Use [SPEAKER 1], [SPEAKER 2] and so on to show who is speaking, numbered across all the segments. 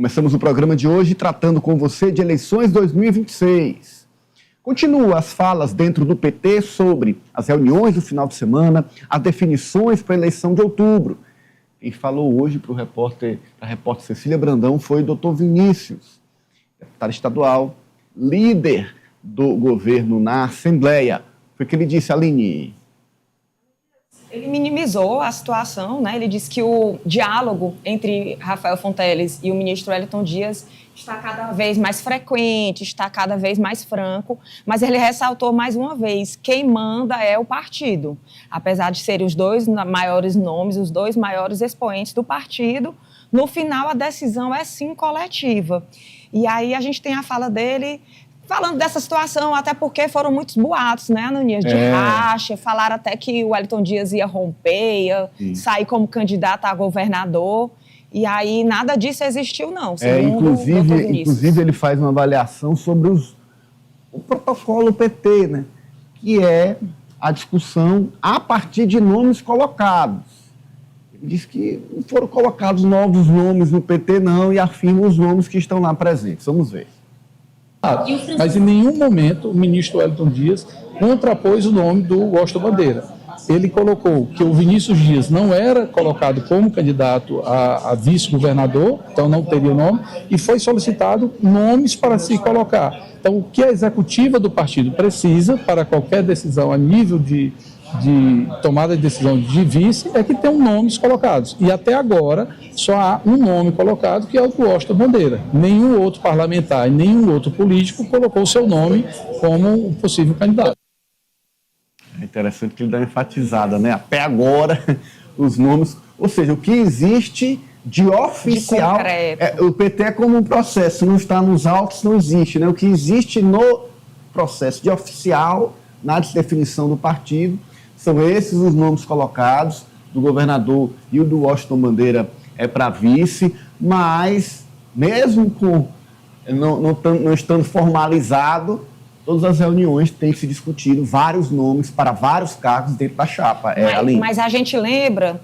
[SPEAKER 1] Começamos o programa de hoje tratando com você de eleições 2026. Continuam as falas dentro do PT sobre as reuniões do final de semana, as definições para a eleição de outubro. Quem falou hoje para a repórter Cecília Brandão foi o doutor Vinícius, deputado estadual, líder do governo na Assembleia. Foi o que ele disse, Aline.
[SPEAKER 2] Ele minimizou a situação, né? Ele disse que o diálogo entre Rafael Fonteles e o ministro Wellington Dias está cada vez mais frequente, está cada vez mais franco, mas ele ressaltou mais uma vez, quem manda é o partido. Apesar de serem os dois maiores nomes, os dois maiores expoentes do partido, no final a decisão é sim coletiva. E aí a gente tem a fala dele falando dessa situação, até porque foram muitos boatos, né, Ananias, de racha, falaram até que o Wellington Dias ia romper, ia sair como candidato a governador, e aí nada disso existiu, não,
[SPEAKER 1] inclusive ele faz uma avaliação sobre o protocolo PT, né, que é a discussão a partir de nomes colocados. Ele diz que não foram colocados novos nomes no PT, não, e afirma os nomes que estão lá presentes. Vamos ver.
[SPEAKER 3] Mas em nenhum momento o ministro Wellington Dias contrapôs o nome do Washington Bandeira. Ele colocou que o Vinícius Dias não era colocado como candidato a vice-governador, então não teria o nome, e foi solicitado nomes para se colocar. Então, o que a executiva do partido precisa para qualquer decisão a nível de tomada de decisão de vice é que tenham nomes colocados. E até agora só há um nome colocado, que é o do Washington Bandeira. Nenhum outro parlamentar e nenhum outro político colocou o seu nome como um possível candidato.
[SPEAKER 1] É interessante que ele dá uma enfatizada, né? Até agora, os nomes... Ou seja, o que existe de oficial... o PT é como um processo, não está nos autos, não existe, né? O que existe no processo de oficial, na definição do partido, são esses os nomes colocados, do governador e o do Washington Bandeira para vice, mas mesmo com não estando formalizado, todas as reuniões têm se discutido vários nomes para vários cargos dentro da chapa.
[SPEAKER 2] Mas a gente lembra,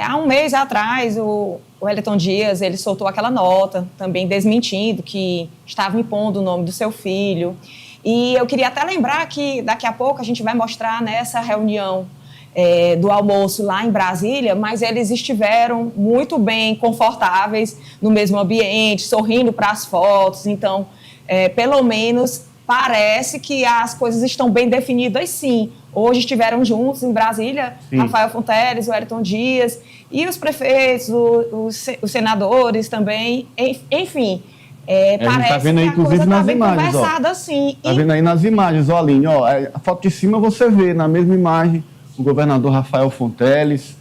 [SPEAKER 2] há um mês atrás, o Wellington Dias ele soltou aquela nota, também desmentindo que estava impondo o nome do seu filho. E eu queria até lembrar que daqui a pouco a gente vai mostrar nessa reunião do almoço lá em Brasília, mas eles estiveram muito bem confortáveis no mesmo ambiente, sorrindo para as fotos. Então, pelo menos, parece que as coisas estão bem definidas, sim. Hoje estiveram juntos em Brasília, sim. Rafael Fonteles, o Wellington Dias, e os prefeitos, os senadores também, enfim... parece tá vendo aí, que a coisa está bem imagens, conversada, assim.
[SPEAKER 1] Está vendo aí nas imagens, ó, Aline, ó, a foto de cima você vê, na mesma imagem, o governador Rafael Fonteles,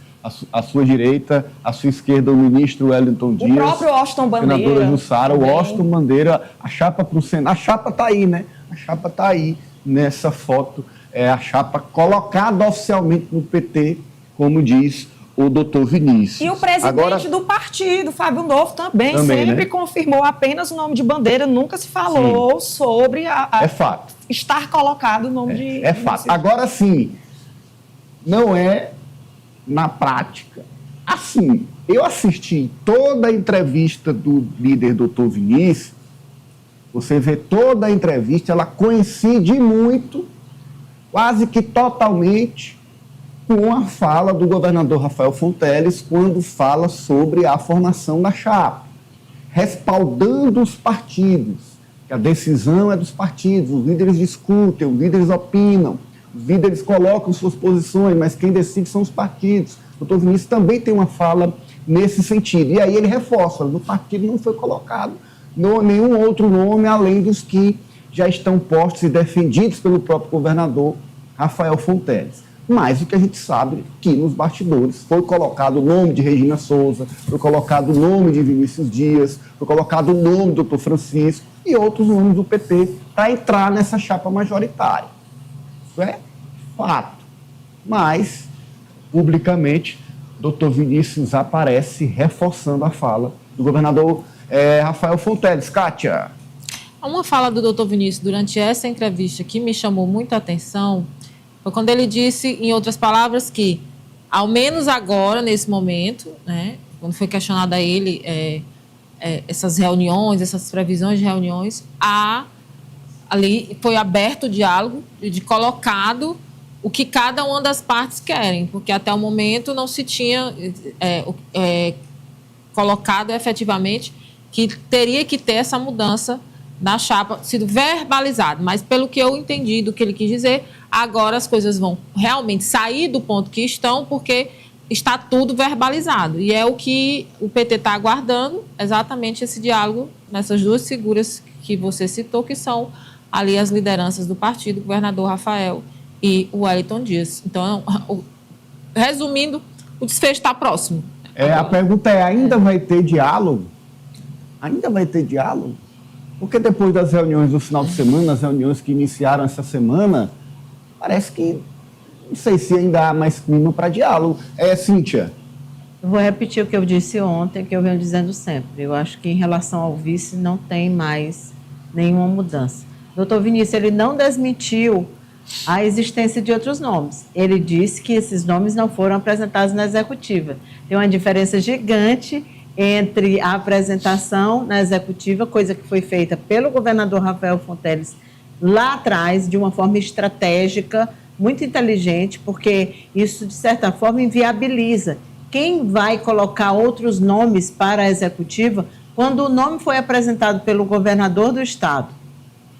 [SPEAKER 1] à sua direita, à sua esquerda, o ministro Wellington Dias.
[SPEAKER 2] O próprio Washington Bandeira.
[SPEAKER 1] Senadora Jussara, o Washington Bandeira, a chapa para o Senado. A chapa está aí, né? A chapa está aí nessa foto, a chapa colocada oficialmente no PT, como diz o doutor Vinícius.
[SPEAKER 2] E o presidente do partido, Fábio Novo, também sempre, né, confirmou apenas o nome de Bandeira, nunca se falou sobre
[SPEAKER 1] fato.
[SPEAKER 2] Estar colocado o nome de...
[SPEAKER 1] É fato. Agora sim, não é na prática assim. Eu assisti toda a entrevista do líder doutor Vinícius, você vê toda a entrevista, ela coincide muito, quase que totalmente, com a fala do governador Rafael Fonteles quando fala sobre a formação da chapa, respaldando os partidos, que a decisão é dos partidos, os líderes discutem, os líderes opinam, os líderes colocam suas posições, mas quem decide são os partidos. O doutor Vinícius também tem uma fala nesse sentido. E aí ele reforça, no partido não foi colocado nenhum outro nome além dos que já estão postos e defendidos pelo próprio governador Rafael Fonteles. Mas o que a gente sabe é que nos bastidores foi colocado o nome de Regina Souza, foi colocado o nome de Vinícius Dias, foi colocado o nome do doutor Francisco e outros nomes do PT para entrar nessa chapa majoritária. Isso é fato. Mas, publicamente, o doutor Vinícius aparece reforçando a fala do governador Rafael Fonteles. Kátia.
[SPEAKER 4] Uma fala do doutor Vinícius durante essa entrevista que me chamou muita atenção foi quando ele disse, em outras palavras, que, ao menos agora, nesse momento, né, quando foi questionado a ele essas reuniões, essas previsões de reuniões, ali foi aberto o diálogo, de colocado o que cada uma das partes querem, porque até o momento não se tinha colocado efetivamente que teria que ter essa mudança na chapa, sido verbalizado, mas pelo que eu entendi do que ele quis dizer, agora as coisas vão realmente sair do ponto que estão, porque está tudo verbalizado, e é o que o PT está aguardando, exatamente esse diálogo nessas duas figuras que você citou, que são ali as lideranças do partido, o governador Rafael e o Wellington Dias. Então, resumindo, o desfecho está próximo.
[SPEAKER 1] A pergunta é, ainda vai ter diálogo? Ainda vai ter diálogo? Porque depois das reuniões do final de semana, as reuniões que iniciaram essa semana, parece que não sei se ainda há mais clima para diálogo. Cíntia?
[SPEAKER 5] Eu vou repetir o que eu disse ontem, que eu venho dizendo sempre. Eu acho que em relação ao vice não tem mais nenhuma mudança. O doutor Vinícius, ele não desmentiu a existência de outros nomes. Ele disse que esses nomes não foram apresentados na executiva. Tem uma diferença gigante entre a apresentação na executiva, coisa que foi feita pelo governador Rafael Fonteles lá atrás, de uma forma estratégica, muito inteligente, porque isso, de certa forma, inviabiliza. Quem vai colocar outros nomes para a executiva quando o nome foi apresentado pelo governador do estado?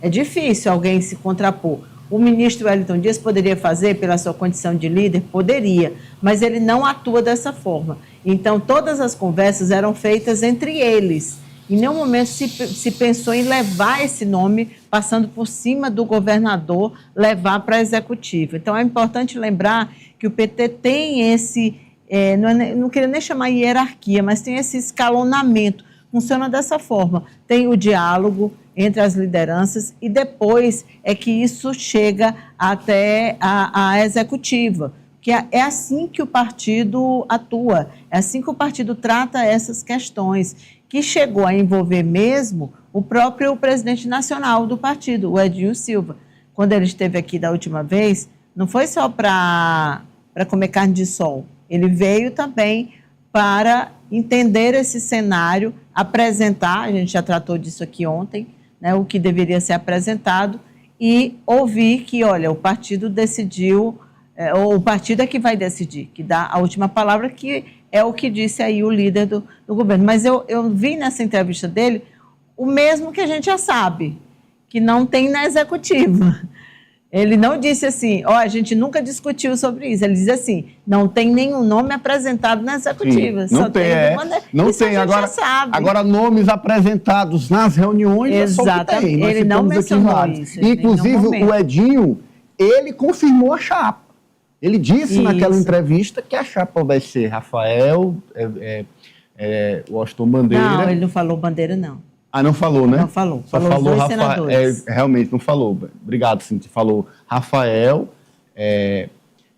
[SPEAKER 5] É difícil alguém se contrapor. O ministro Wellington Dias poderia fazer pela sua condição de líder? Poderia, mas ele não atua dessa forma. Então, todas as conversas eram feitas entre eles. Em nenhum momento se pensou em levar esse nome, passando por cima do governador, levar para a executiva. Então, é importante lembrar que o PT tem esse, não queria nem chamar hierarquia, mas tem esse escalonamento. Funciona dessa forma. Tem o diálogo entre as lideranças e depois é que isso chega até a executiva. Que é assim que o partido atua, é assim que o partido trata essas questões, que chegou a envolver mesmo o próprio presidente nacional do partido, o Edinho Silva. Quando ele esteve aqui da última vez, não foi só para comer carne de sol, ele veio também para entender esse cenário, apresentar, a gente já tratou disso aqui ontem, né, o que deveria ser apresentado, e ouvir que, olha, o partido decidiu, ou o partido é que vai decidir, que dá a última palavra, que é o que disse aí o líder do governo. Mas eu vi nessa entrevista dele o mesmo que a gente já sabe, que não tem na executiva. Ele não disse assim, a gente nunca discutiu sobre isso. Ele diz assim, não tem nenhum nome apresentado na executiva.
[SPEAKER 1] Sim, não tem, não
[SPEAKER 5] isso
[SPEAKER 1] tem.
[SPEAKER 5] A gente já sabe.
[SPEAKER 1] Agora, nomes apresentados nas reuniões,
[SPEAKER 5] exatamente.
[SPEAKER 1] É só que tem.
[SPEAKER 5] Ele não mencionou isso.
[SPEAKER 1] Inclusive, o Edinho, ele confirmou a chapa. Ele disse naquela entrevista que a chapa vai ser Rafael, Washington Bandeira.
[SPEAKER 5] Não, ele não falou Bandeira, não.
[SPEAKER 1] Não falou, né?
[SPEAKER 5] Não falou.
[SPEAKER 1] Só
[SPEAKER 5] falou
[SPEAKER 1] falou
[SPEAKER 5] os dois
[SPEAKER 1] Rafael.
[SPEAKER 5] senadores.
[SPEAKER 1] Realmente, não falou. Obrigado, Cintia. Falou Rafael,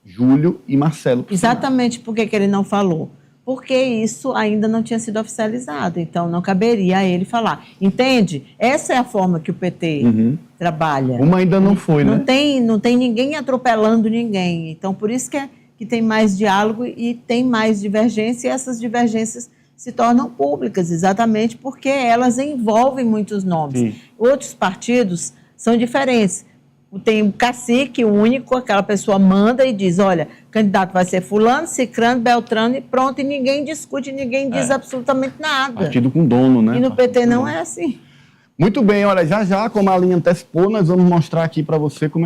[SPEAKER 1] Júlio e Marcelo.
[SPEAKER 5] Exatamente por que ele não falou. Porque isso ainda não tinha sido oficializado. Então, não caberia a ele falar. Entende? Essa é a forma que o PT trabalha.
[SPEAKER 1] Uma ainda não foi,
[SPEAKER 5] né? Não tem ninguém atropelando ninguém. Então, por isso que tem mais diálogo e tem mais divergência, e essas divergências se tornam públicas, exatamente porque elas envolvem muitos nomes.
[SPEAKER 1] Sim.
[SPEAKER 5] Outros partidos são diferentes. Tem um cacique único, aquela pessoa manda e diz, olha, candidato vai ser fulano, cicrano, beltrano e pronto, e ninguém discute, ninguém diz absolutamente nada.
[SPEAKER 1] Partido com dono, né?
[SPEAKER 5] E no PT não é assim.
[SPEAKER 1] Muito bem, olha, já, como a linha antecipou, nós vamos mostrar aqui para você como é que